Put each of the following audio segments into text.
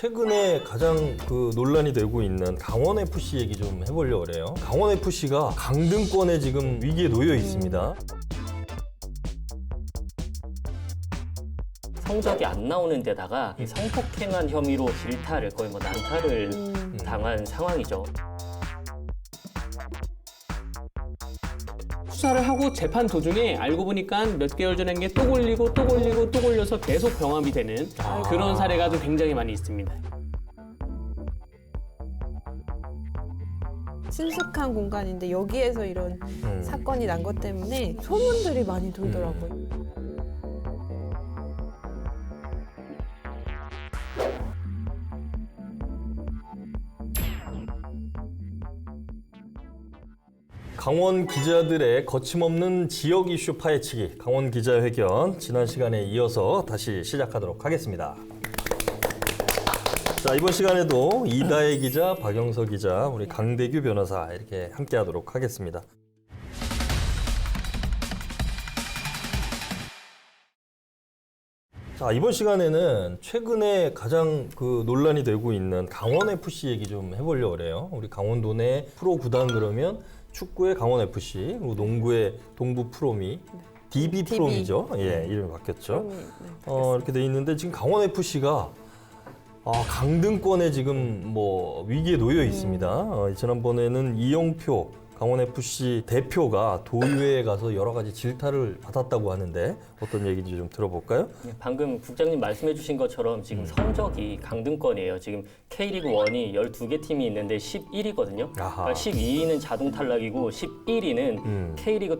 최근에 가장 논란이 되고 있는 강원FC 얘기 좀 해보려고 그래요. 강원FC가 강등권에 지금 위기에 놓여 있습니다. 성적이 안 나오는 데다가 이 성폭행한 혐의로 질타를 거의 난타를 당한 상황이죠. 수사를 하고 재판 도중에 알고 보니까 몇 개월 전에 게 또 걸리고 또 걸리고 또 걸려서 계속 병합이 되는 그런 사례가 좀 굉장히 많이 있습니다. 친숙한 공간인데 여기에서 이런 사건이 난 것 때문에 소문들이 많이 돌더라고요. 강원 기자들의 거침없는 지역 이슈 파헤치기 강원 기자회견 지난 시간에 이어서 다시 시작하도록 하겠습니다. 자, 이번 시간에도 이다혜 기자, 박영서 기자, 우리 강대규 변호사 이렇게 함께하도록 하겠습니다. 자, 이번 시간에는 최근에 가장 논란이 되고 있는 강원FC 얘기 좀 해보려고 그래요. 우리 강원도 내 프로 구단 그러면 축구의 강원FC, 그리고 농구의 동부 프로미, DB 프로미죠. 예, 이름이 바뀌었죠. 이렇게 돼 있는데 지금 강원FC가 강등권에 지금 위기에 놓여 있습니다. 지난번에는 이영표 강원FC 대표가 도의회에 가서 여러 가지 질타를 받았다고 하는데 어떤 얘기인지 좀 들어볼까요? 방금 국장님 말씀해 주신 것처럼 지금 성적이 강등권이에요. 지금 K리그 1이 12개 팀이 있는데 11위거든요. 그러니까 12위는 자동 탈락이고 11위는 K리그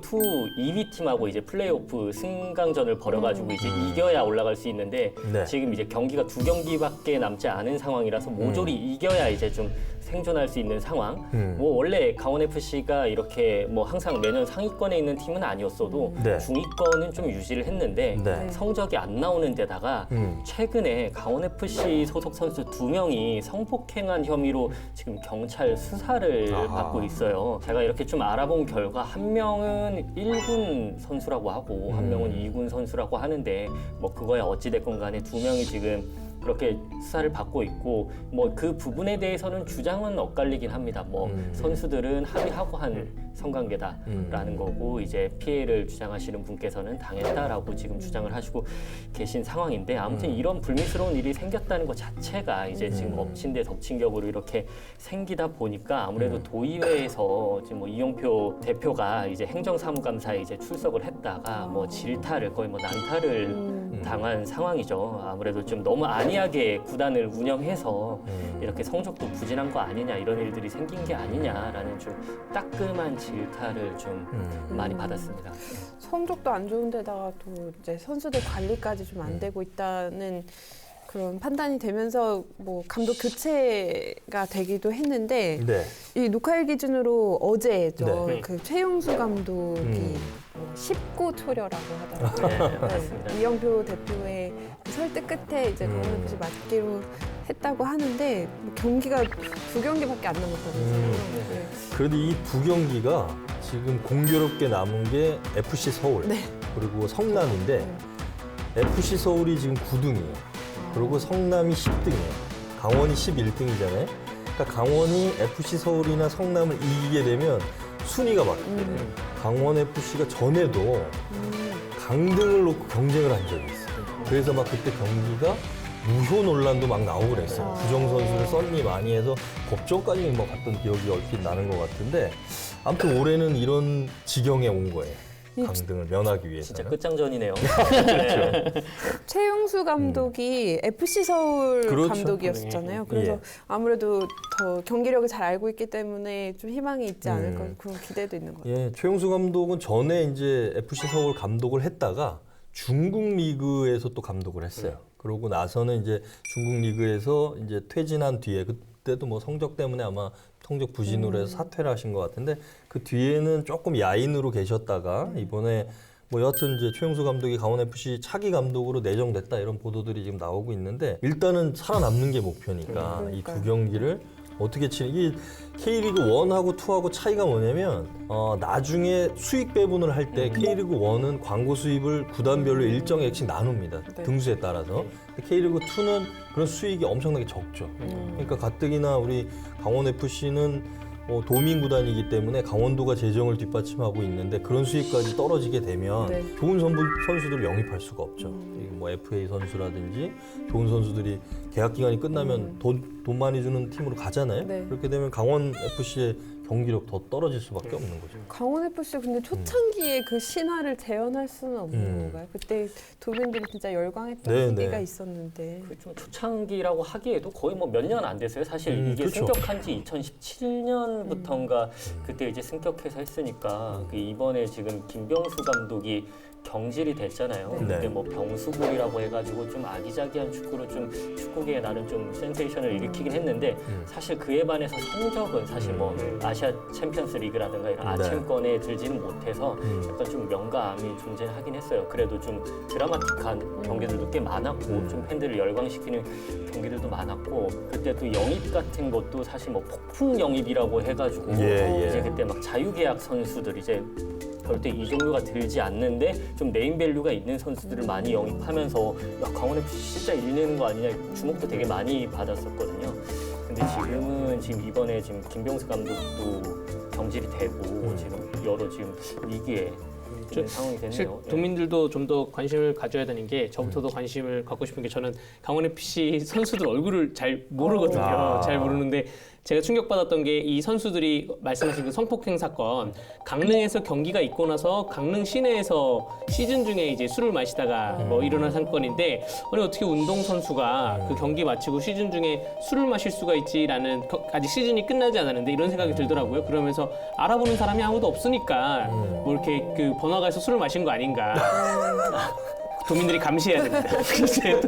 2 2위 팀하고 이제 플레이오프 승강전을 벌여가지고 이제 이겨야 올라갈 수 있는데 네. 지금 이제 경기가 2경기밖에 남지 않은 상황이라서 모조리 이겨야 이제 좀 생존할 수 있는 상황. 원래 강원FC가 이렇게 항상 매년 상위권에 있는 팀은 아니었어도 네. 중위권은 좀 유지를 했는데 네. 성적이 안 나오는 데다가 최근에 강원FC 소속 선수 2명이 성폭행한 혐의로 지금 경찰 수사를 받고 있어요. 제가 이렇게 좀 알아본 결과 한 명은 1군 선수라고 하고 한 명은 2군 선수라고 하는데 그거야 어찌됐건 간에 2명이 지금 그렇게 수사를 받고 있고 그 부분에 대해서는 주장은 엇갈리긴 합니다. 선수들은 합의하고 한 성관계다라는 거고 이제 피해를 주장하시는 분께서는 당했다라고 지금 주장을 하시고 계신 상황인데 아무튼 이런 불미스러운 일이 생겼다는 것 자체가 이제 지금 엎친 데 덮친 격으로 이렇게 생기다 보니까 아무래도 도의회에서 지금 이용표 대표가 이제 행정사무감사에 이제 출석을 했다가 질타를 거의 난타를 당한 상황이죠. 아무래도 좀 너무 안이하게 구단을 운영해서 이렇게 성적도 부진한 거 아니냐 이런 일들이 생긴 게 아니냐라는 좀 따끔한 질타를 좀 많이 받았습니다. 성적도 안 좋은데다가 또 이제 선수들 관리까지 좀 안 되고 있다는 그런 판단이 되면서 감독 교체가 되기도 했는데 네. 이 녹화일 기준으로 어제죠. 네. 최용수 감독이 19초려라고 하더라고요. 네, 맞습니다. 이영표 대표의 설득 끝에 이제 강원FC 맡기로 했다고 하는데 경기가 2경기밖에 안 남았다면서요. 네. 그래도 이 두 경기가 지금 공교롭게 남은 게 FC 서울 네. 그리고 성남인데 FC 서울이 지금 9등이에요. 그리고 성남이 10등이에요. 강원이 11등이잖아요. 그러니까 강원이 FC 서울이나 성남을 이기게 되면 순위가 바뀌거든요. 강원FC가 전에도 강등을 놓고 경쟁을 한 적이 있어요. 그래서 막 그때 경기가 무효 논란도 막 나오고 그랬어요. 부정 선수를 썰리 많이 해서 법정까지 갔던 기억이 얼핏 나는 것 같은데 아무튼 올해는 이런 지경에 온 거예요. 강등을 면하기 위해서. 진짜 끝장전이네요. 최용수 감독이 FC 서울 그렇죠. 감독이었잖아요. 그래서 예. 아무래도 더 경기력을 잘 알고 있기 때문에 좀 희망이 있지 않을까 그런 기대도 있는 것 같아요. 예, 최용수 감독은 전에 이제 FC 서울 감독을 했다가 중국 리그에서 또 감독을 했어요. 그러고 나서는 이제 중국 리그에서 이제 퇴진한 뒤에 그때도 성적 때문에 아마 성적 부진으로 해서 사퇴를 하신 것 같은데 그 뒤에는 조금 야인으로 계셨다가 이번에 여하튼 이제 최용수 감독이 강원FC 차기 감독으로 내정됐다 이런 보도들이 지금 나오고 있는데 일단은 살아남는 게 목표니까 이 두 경기를 어떻게 치는 이게 K리그 1하고 2하고 차이가 뭐냐면 나중에 수익 배분을 할 때 K리그 1은 광고 수입을 구단별로 일정 액씩 나눕니다. 네. 등수에 따라서. K리그 2는 그런 수익이 엄청나게 적죠. 그러니까 가뜩이나 우리 강원FC는 도민 구단이기 때문에 강원도가 재정을 뒷받침하고 있는데 그런 수익까지 떨어지게 되면 네. 좋은 선수들을 영입할 수가 없죠. 뭐 FA 선수라든지 좋은 선수들이 계약 기간이 끝나면 돈 많이 주는 팀으로 가잖아요. 네. 그렇게 되면 강원 FC의 경기력 더 떨어질 수밖에 없는 거죠. 강원 FC 근데 초창기에 그 신화를 재현할 수는 없는 건가요? 그때 도민들이 진짜 열광했던 네, 시기가 네. 있었는데. 좀 초창기라고 하기에도 거의 뭐 몇 년 안 됐어요. 사실 이게 그렇죠. 승격한 지 2017년부터인가 그때 이제 승격해서 했으니까 그 이번에 지금 김병수 감독이 경질이 됐잖아요. 네. 근데 뭐 병수골이라고 해가지고 좀 아기자기한 축구로 좀 축구계에 나름 좀 센세이션을 일으키긴 했는데 사실 그에 반해서 성적은 사실 뭐 아시아 챔피언스 리그라든가 이런 네. 아챔권에 들지는 못해서 약간 좀 명가암이 존재하긴 했어요. 그래도 좀 드라마틱한 경기들도 꽤 많았고 좀 팬들을 열광시키는 경기들도 많았고 그때 또 영입 같은 것도 사실 뭐 폭풍 영입이라고 해가지고 예, 예. 이제 그때 막 자유계약 선수들 이제 절대 이적료가 들지 않는데 좀 네임밸류가 있는 선수들을 많이 영입하면서 야, 강원FC 진짜 일내는 거 아니냐 주목도 되게 많이 받았었거든요. 근데 지금 이번에 지금 김병수 감독도 경질이 되고 지금 여러 지금 위기에 있는 상황이 사실 됐네요. 예. 도민들도 좀 더 관심을 가져야 되는 게 저부터도 관심을 갖고 싶은 게 저는 강원FC 선수들 얼굴을 잘 모르거든요. 아. 잘 모르는데 제가 충격받았던 게 이 선수들이 말씀하신 그 성폭행 사건 강릉에서 경기가 있고 나서 강릉 시내에서 시즌 중에 이제 술을 마시다가 뭐 일어난 사건인데 아니 어떻게 운동 선수가 그 경기 마치고 시즌 중에 술을 마실 수가 있지라는 아직 시즌이 끝나지 않았는데 이런 생각이 들더라고요. 그러면서 알아보는 사람이 아무도 없으니까 뭐 이렇게 그 번화가에서 술을 마신 거 아닌가. 도민들이 감시해야 됩니다. 이제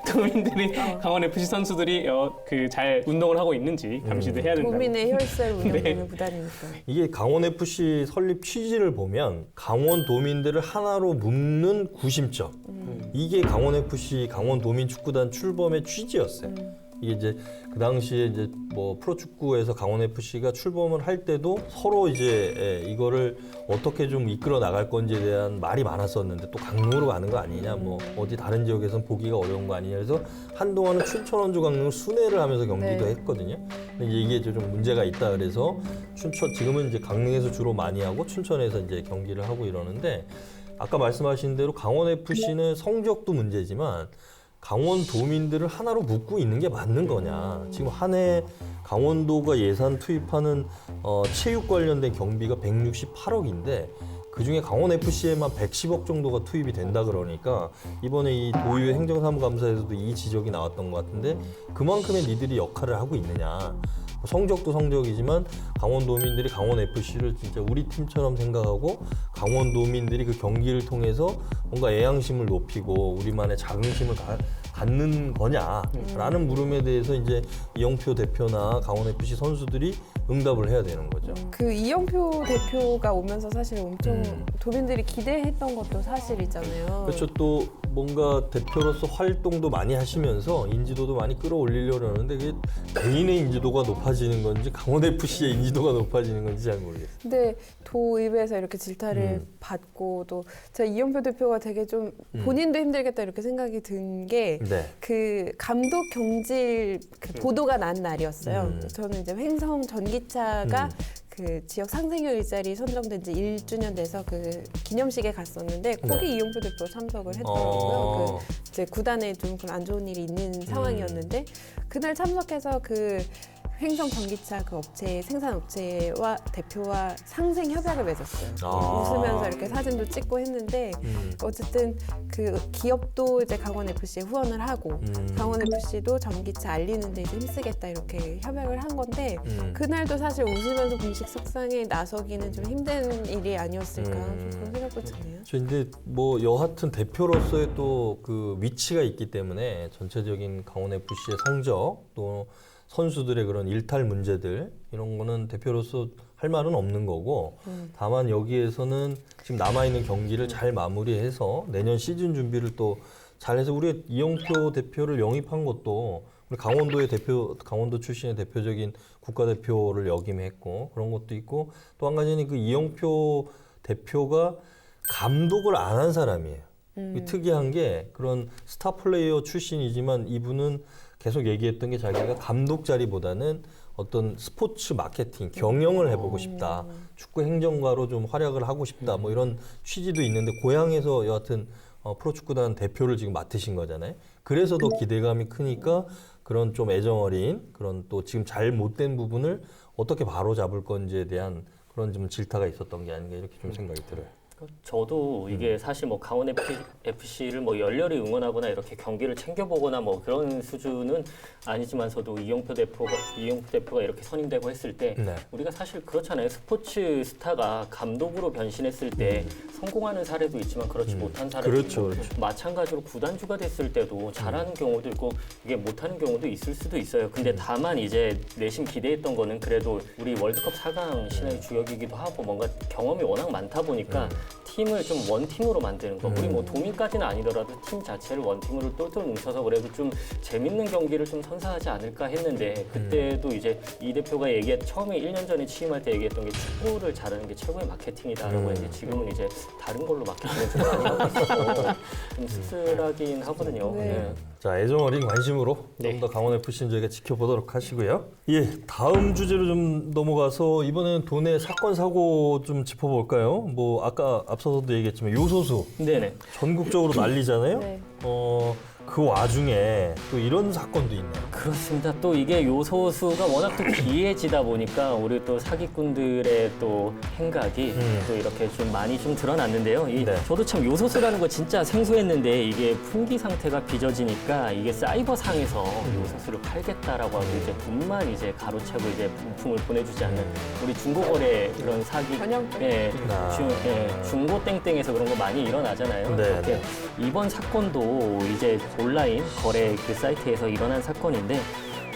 도민들이 강원FC 선수들이 그 잘 운동을 하고 있는지 감시도 해야 된다. 도민의 혈세를 운영되는 구단이니까. 이게 강원FC 설립 취지를 보면 강원 도민들을 하나로 묶는 구심점. 이게 강원FC 강원도민 축구단 출범의 취지였어요. 이게 이제 그 당시에 이제 뭐 프로축구에서 강원FC가 출범을 할 때도 서로 이제 이거를 어떻게 좀 이끌어 나갈 건지에 대한 말이 많았었는데 또 강릉으로 가는 거 아니냐, 뭐 어디 다른 지역에선 보기가 어려운 거 아니냐 해서 한동안은 춘천, 원주, 강릉을 순회를 하면서 경기도 네. 했거든요. 근데 이제 이게 좀 문제가 있다 그래서 지금은 이제 강릉에서 주로 많이 하고 춘천에서 이제 경기를 하고 이러는데 아까 말씀하신 대로 강원FC는 성적도 문제지만 강원 도민들을 하나로 묶고 있는 게 맞는 거냐. 지금 한 해 강원도가 예산 투입하는 체육 관련된 경비가 168억인데 그중에 강원FC에만 110억 정도가 투입이 된다 그러니까 이번에 이 도의회 행정사무감사에서도 이 지적이 나왔던 것 같은데 그만큼의 니들이 역할을 하고 있느냐. 성적도 성적이지만 강원도민들이 강원FC를 진짜 우리 팀처럼 생각하고 강원도민들이 그 경기를 통해서 뭔가 애양심을 높이고 우리만의 자긍심을 갖는 거냐라는 물음에 대해서 이제 이영표 대표나 강원FC 선수들이 응답을 해야 되는 거죠. 그 이영표 대표가 오면서 사실 엄청 도민들이 기대했던 것도 사실이잖아요. 그렇죠. 또 뭔가 대표로서 활동도 많이 하시면서 인지도도 많이 끌어올리려고 하는데 그게 개인의 인지도가 높아지는 건지 강원FC의 인지도가 높아지는 건지 잘 모르겠어요. 근데 도의회에서 이렇게 질타를 받고 또 제가 이영표 대표가 되게 좀 본인도 힘들겠다 이렇게 생각이 든 게 그 네. 감독 경질 그 보도가 난 날이었어요. 저는 이제 횡성 전기차가 그 지역 상생회 일자리 선정된 지 1주년 돼서 그 기념식에 갔었는데 거기 이용표 대표 참석을 했더라고요. 그 이제 구단에 좀 안 좋은 일이 있는 상황이었는데 그날 참석해서 그 횡성 전기차 그 업체 생산 업체와 대표와 상생 협약을 맺었어요. 웃으면서 이렇게 사진도 찍고 했는데 어쨌든 그 기업도 이제 강원FC에 후원을 하고 강원FC도 전기차 알리는 데 이제 힘쓰겠다 이렇게 협약을 한 건데 그날도 사실 웃으면서 공식 석상에 나서기는 좀 힘든 일이 아니었을까 좀 그런 생각도 드네요. 근데 뭐 여하튼 대표로서의 또 그 위치가 있기 때문에 전체적인 강원FC의 성적 또 선수들의 그런 일탈 문제들 이런 거는 대표로서 할 말은 없는 거고 다만 여기에서는 지금 남아있는 경기를 잘 마무리해서 내년 시즌 준비를 또 잘해서 우리가 이영표 대표를 영입한 것도 강원도 출신의 대표적인 국가대표를 역임했고 그런 것도 있고 또 한 가지는 그 이영표 대표가 감독을 안 한 사람이에요. 특이한 게 그런 스타 플레이어 출신이지만 이분은 계속 얘기했던 게 자기가 감독 자리보다는 어떤 스포츠 마케팅, 경영을 해보고 싶다. 축구 행정가로 좀 활약을 하고 싶다. 뭐 이런 취지도 있는데 고향에서 여하튼 프로축구단 대표를 지금 맡으신 거잖아요. 그래서 더 기대감이 크니까 그런 좀 애정어린 그런 또 지금 잘 못된 부분을 어떻게 바로 잡을 건지에 대한 그런 좀 질타가 있었던 게 아닌가 이렇게 좀 생각이 들어요. 저도 이게 사실 뭐 강원 FC를 뭐 열렬히 응원하거나 이렇게 경기를 챙겨보거나 뭐 그런 수준은 아니지만서도 이영표 대표가 이렇게 선임되고 했을 때 네. 우리가 사실 그렇잖아요. 스포츠 스타가 감독으로 변신했을 때 성공하는 사례도 있지만 그렇지 못한 사례도 그렇죠, 있고 그렇죠. 마찬가지로 구단주가 됐을 때도 잘하는 경우도 있고 이게 못하는 경우도 있을 수도 있어요. 근데 다만 이제 내심 기대했던 거는 그래도 우리 월드컵 4강 신의 주역이기도 하고 뭔가 경험이 워낙 많다 보니까 팀을 좀 원팀으로 만드는 거. 우리 뭐 도민까지는 아니더라도 팀 자체를 원팀으로 똘똘 뭉쳐서 그래도 좀 재밌는 경기를 좀 선사하지 않을까 했는데 그때도 이제 이 대표가 처음에 1년 전에 취임할 때 얘기했던 게 축구를 잘하는 게 최고의 마케팅이다라고 했는데 지금은 이제 다른 걸로 마케팅을 좀 많이 하고 있어서 좀 씁쓸하긴 하거든요. 네. 네. 자, 애정어린 관심으로 네. 좀 더 강원 FC는 저희가 지켜보도록 하시고요. 예, 다음 주제로 좀 넘어가서 이번에는 도내 사건 사고 좀 짚어볼까요? 뭐 아까 앞서서도 얘기했지만 요소수 네네. 전국적으로 난리잖아요. 네. 그 와중에 또 이런 사건도 있네요. 그렇습니다. 또 이게 요소수가 워낙 또 기해지다 보니까 우리 또 사기꾼들의 또 행각이 또 이렇게 좀 많이 좀 드러났는데요. 네. 저도 참 요소수라는 거 진짜 생소했는데 이게 품귀 상태가 빚어지니까 이게 사이버상에서 요소수를 팔겠다라고 하고 이제 돈만 이제 가로채고 이제 부품을 보내주지 않는 우리 중고거래 그런 사기 전형적. 중고 땡땡에서 그런 거 많이 일어나잖아요. 네, 그렇게 네. 이번 사건도 이제 온라인 거래 그 사이트에서 일어난 사건인데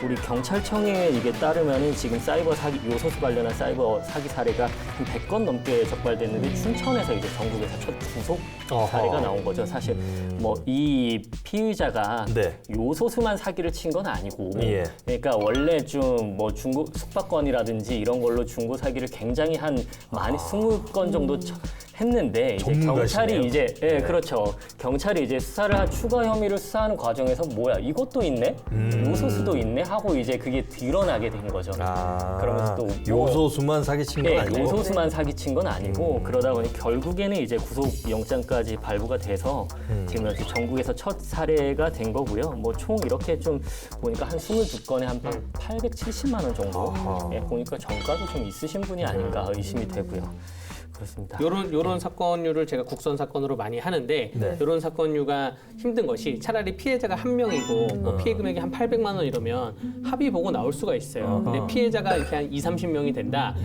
우리 경찰청에 이게 따르면은 지금 사이버 사기 요소수 관련한 사이버 사기 사례가 한 100건 넘게 적발됐는데 춘천에서 이제 전국에서 첫 구속 사례가 나온 거죠. 사실 뭐 이 피의자가 네. 요소수만 사기를 친 건 아니고 예. 그러니까 원래 좀 뭐 중고 숙박권이라든지 이런 걸로 중고 사기를 굉장히 한 많이 20건 정도 했는데 이제 전문가시네요. 경찰이 이제 그렇죠. 경찰이 이제 수사를 추가 혐의를 수사하는 과정에서 뭐야 이것도 있네, 요소수도 있네 하고 이제 그게 드러나게 된 거죠. 그러면서 또 뭐, 요소수만 사기친 건 아니고 요소수만 사기친 건 아니고 그러다 보니 결국에는 이제 구속 영장까지 발부가 돼서 지금 현재 전국에서 첫 사례가 된 거고요. 뭐 총 이렇게 좀 보니까 한 22건에 한 870만 원 정도. 보니까 정가도 좀 있으신 분이 아닌가 의심이 되고요. 그렇습니다. 요런 사건류를 제가 국선 사건으로 많이 하는데 네. 요런 사건류가 힘든 것이 차라리 피해자가 한 명이고 뭐 피해 금액이 한 800만 원 이러면 합의 보고 나올 수가 있어요. 근데 피해자가 이렇게 한 20-30명이 된다.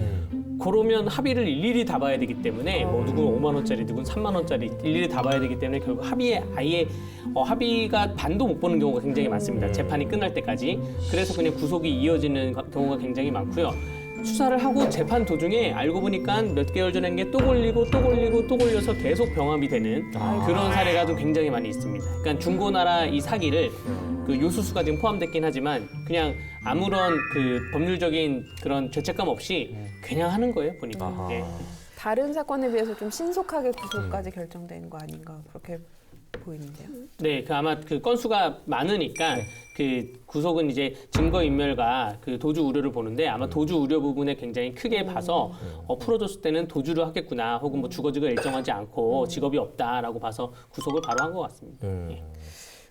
그러면 합의를 일일이 다 봐야 되기 때문에 뭐 누구는 5만 원짜리, 누구는 3만 원짜리 일일이 다 봐야 되기 때문에 결국 합의에 아예 합의가 반도 못 보는 경우가 굉장히 많습니다. 재판이 끝날 때까지. 그래서 그냥 구속이 이어지는 경우가 굉장히 많고요. 수사를 하고 재판 도중에 알고 보니까 몇 개월 전에 한 게 또 걸리고 또 걸리고 또 걸려서 계속 병합이 되는 그런 사례가 좀 굉장히 많이 있습니다. 그러니까 중고나라 이 사기를 그 요소수가 지금 포함됐긴 하지만 그냥 아무런 그 법률적인 그런 죄책감 없이 그냥 하는 거예요 보니까. 예. 다른 사건에 비해서 좀 신속하게 구속까지 결정된 거 아닌가 그렇게 보이는데요. 네, 그 아마 그 건수가 많으니까 그 구속은 이제 증거 인멸과 그 도주 우려를 보는데 아마 도주 우려 부분에 굉장히 크게 봐서 풀어줬을 때는 도주를 하겠구나 혹은 뭐 주거지가 일정하지 않고 직업이 없다라고 봐서 구속을 바로 한 것 같습니다. 예.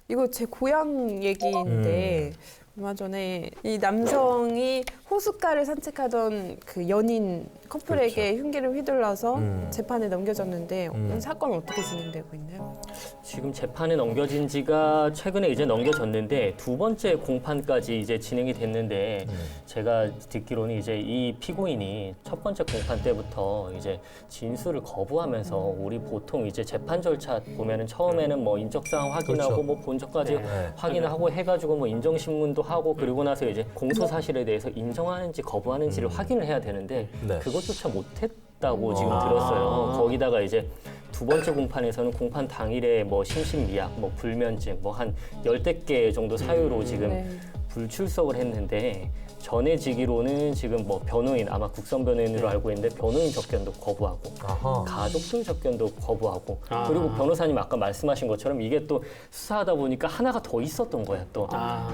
이거 제 고향 얘기인데 얼마 전에 이 남성이 호숫가를 산책하던 그 연인 커플에게 흉기를 휘둘러서 재판에 넘겨졌는데 사건은 어떻게 진행되고 있나요? 지금 재판에 넘겨진 지가 최근에 이제 넘겨졌는데 두 번째 공판까지 이제 진행이 됐는데 제가 듣기로는 이제 이 피고인이 첫 번째 공판 때부터 이제 진술을 거부하면서 우리 보통 이제 재판 절차 보면은 처음에는 뭐 인적사항 확인하고 그렇죠. 뭐 본적까지 네. 확인하고 해가지고 뭐 인정신문도 하고 그리고 나서 이제 공소 사실에 대해서 인정하는지 거부하는지를 확인을 해야 되는데 네. 그것조차 못했다고 지금 들었어요. 거기다가 이제 두 번째 공판에서는 공판 당일에 뭐 심신미약, 뭐 불면증, 뭐 한 10개 정도 사유로 지금 네. 불출석을 했는데 전해지기로는 지금 뭐 변호인 아마 국선 변호인으로 알고 있는데 변호인 접견도 거부하고 아하. 가족들 접견도 거부하고 아. 그리고 변호사님 아까 말씀하신 것처럼 이게 또 수사하다 보니까 하나가 더 있었던 거야 또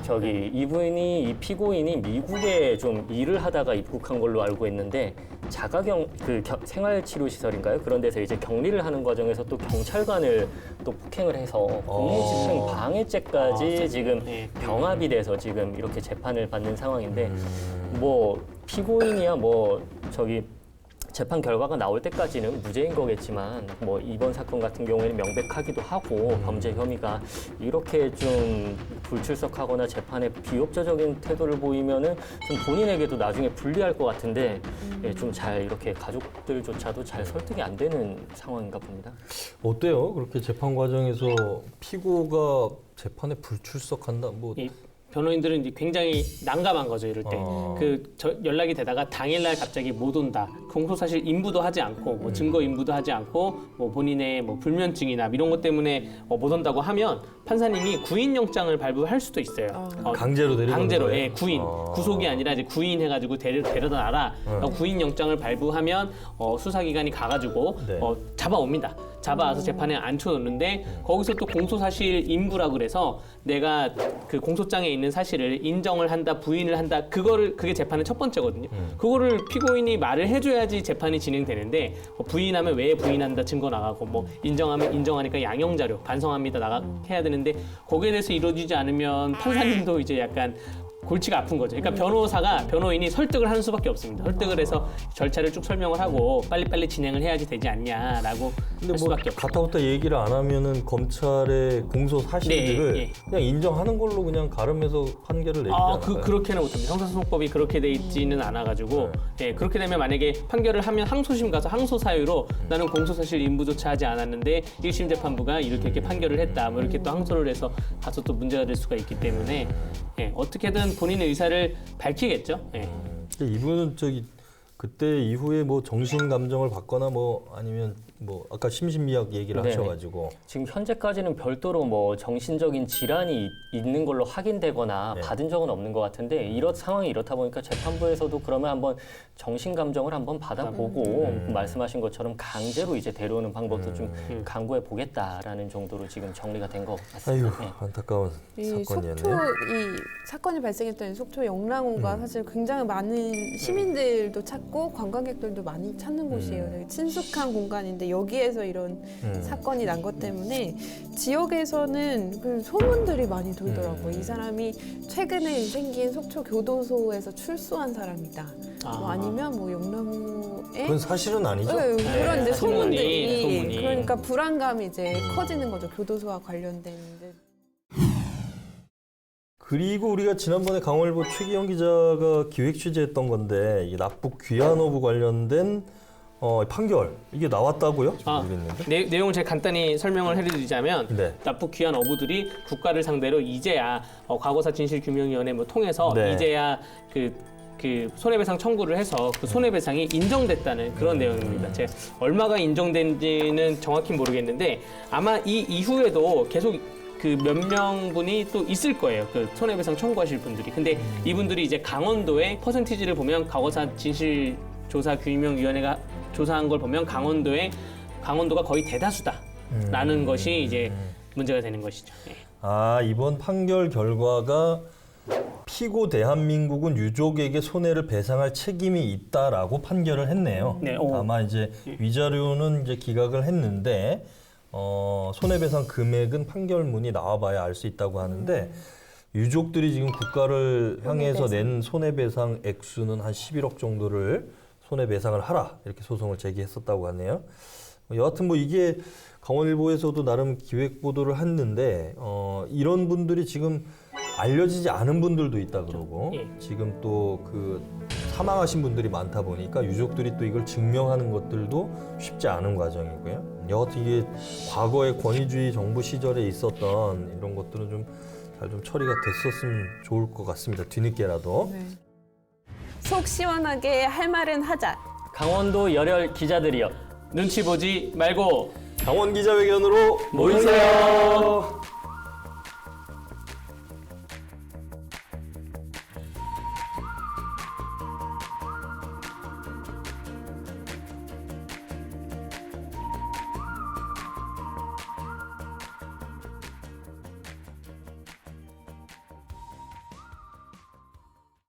저기 이분이 이 피고인이 미국에 좀 일을 하다가 입국한 걸로 알고 있는데 자가경 그 생활치료시설인가요? 그런 데서 이제 격리를 하는 과정에서 또 경찰관을 또 폭행을 해서 공무집행 방해죄까지 지금 네. 병합이 돼서 지금 이렇게 재판을 받는 상황인데 뭐 피고인이야 뭐 저기 재판 결과가 나올 때까지는 무죄인 거겠지만 뭐 이번 사건 같은 경우에는 명백하기도 하고 범죄 혐의가 이렇게 좀 불출석하거나 재판에 비협조적인 태도를 보이면은 좀 본인에게도 나중에 불리할 것 같은데 예, 좀 잘 이렇게 가족들조차도 잘 설득이 안 되는 상황인가 봅니다. 어때요? 그렇게 재판 과정에서 피고가 재판에 불출석한다? 뭐 이 변호인들은 이제 굉장히 난감한 거죠 이럴 때. 연락이 되다가 당일날 갑자기 못 온다. 공소사실 인부도 하지 않고 뭐 증거 인부도 하지 않고 뭐 본인의 뭐 불면증이나 이런 것 때문에 못 온다고 하면 판사님이 구인영장을 발부할 수도 있어요. 강제로 데리고 강제로 오는 거예요? 예, 구인 구속이 아니라 이제 구인해가지고 데려다 놔라. 구인영장을 발부하면 수사기관이 가가지고 네. 잡아옵니다. 잡아와서 재판에 앉혀놓는데 거기서 또 공소사실 인부라 그래서 내가 그 공소장에 있는 사실을 인정을 한다, 부인을 한다. 그게 재판의 첫 번째거든요. 그거를 피고인이 말을 해줘야지 재판이 진행되는데 부인하면 왜 부인한다 증거 나가고 뭐 인정하면 인정하니까 양형자료 반성합니다 해야 되는데 거기에 대해서 이루어지지 않으면 판사님도 이제 약간 골치가 아픈 거죠. 그러니까 변호인이 설득을 하는 수밖에 없습니다. 설득을 해서 절차를 쭉 설명을 하고 빨리빨리 진행을 해야지 되지 않냐라고 근데 할 뭐 수밖에 없죠. 가타부타 얘기를 안 하면은 검찰의 공소 사실들을 네, 예. 그냥 인정하는 걸로 그냥 가름해서 판결을 내리지 않을까요? 그렇게는 못합니다. 형사소송법이 그렇게 돼 있지는 않아가지고 예, 그렇게 되면 만약에 판결을 하면 항소심 가서 항소 사유로 나는 공소사실 인부조차 하지 않았는데 1심 재판부가 이렇게 판결을 했다. 뭐 이렇게 또 항소를 해서 가서 또 문제가 될 수가 있기 때문에 예, 어떻게든 본인의 의사를 밝히겠죠. 예. 근데 이분은 저기 그때 이후에 뭐 정신 감정을 받거나 뭐 아니면 뭐 아까 심신미약 얘기를 네네. 하셔가지고 지금 현재까지는 별도로 뭐 정신적인 질환이 있는 걸로 확인되거나 네. 받은 적은 없는 것 같은데 상황이 이렇다 보니까 재판부에서도 그러면 한번 정신 감정을 한번 받아보고 말씀하신 것처럼 강제로 이제 데려오는 방법도 좀 강구해 보겠다라는 정도로 지금 정리가 된 것 같습니다. 아유 안타까운 이 사건이었네요. 속초 이 사건이 발생했던 속초 영랑호가 사실 굉장히 많은 시민들도 찾고 관광객들도 많이 찾는 곳이에요. 되게 친숙한 공간인데 여기에서 이런 사건이 난 것 때문에 지역에서는 그 소문들이 많이 돌더라고요. 이 사람이 최근에 생긴 속초 교도소에서 출소한 사람이다. 뭐 아니면 뭐 영랑호에 그건 사실은 아니죠. 네, 그런 이제 소문이. 소문들이 그러니까 불안감이 이제 커지는 거죠. 교도소와 관련된 이제. 그리고 우리가 지난번에 강원일보 최기영 기자가 기획 취재했던 건데 이 납북 귀환어부 관련된 판결 이게 나왔다고요? 모르겠는데. 내용을 제가 간단히 설명을 해드리자면 네. 납북 귀환 어부들이 국가를 상대로 이제야 과거사 진실규명위원회 뭐 통해서 네. 이제야 그 손해배상 청구를 해서 그 손해배상이 인정됐다는 그런 내용입니다. 제가 얼마가 인정된지는 정확히 모르겠는데 아마 이 이후에도 계속 그 몇 명분이 또 있을 거예요. 그 손해배상 청구하실 분들이. 근데 이분들이 이제 강원도의 퍼센티지를 보면 과거사 진실조사규명위원회가 조사한 걸 보면 강원도가 거의 대다수다라는 것이 이제 문제가 되는 것이죠. 예. 이번 판결 결과가 피고 대한민국은 유족에게 손해를 배상할 책임이 있다라고 판결을 했네요. 네, 아마 이제 위자료는 이제 기각을 했는데 손해배상 금액은 판결문이 나와봐야 알 수 있다고 하는데 유족들이 지금 국가를 향해서 낸 손해배상 액수는 한 11억 정도를 손해배상을 하라 이렇게 소송을 제기했었다고 하네요. 여하튼 뭐 이게 강원일보에서도 나름 기획 보도를 했는데 이런 분들이 지금 알려지지 않은 분들도 있다 그러고 지금 또 그 사망하신 분들이 많다 보니까 유족들이 또 이걸 증명하는 것들도 쉽지 않은 과정이고요. 여하튼 이게 과거의 권위주의 정부 시절에 있었던 이런 것들은 좀 잘 좀 처리가 됐었으면 좋을 것 같습니다. 뒤늦게라도. 네. 속 시원하게 할 말은 하자. 강원도 열혈 기자들이요. 눈치 보지 말고 강원 기자회견으로 모이세요.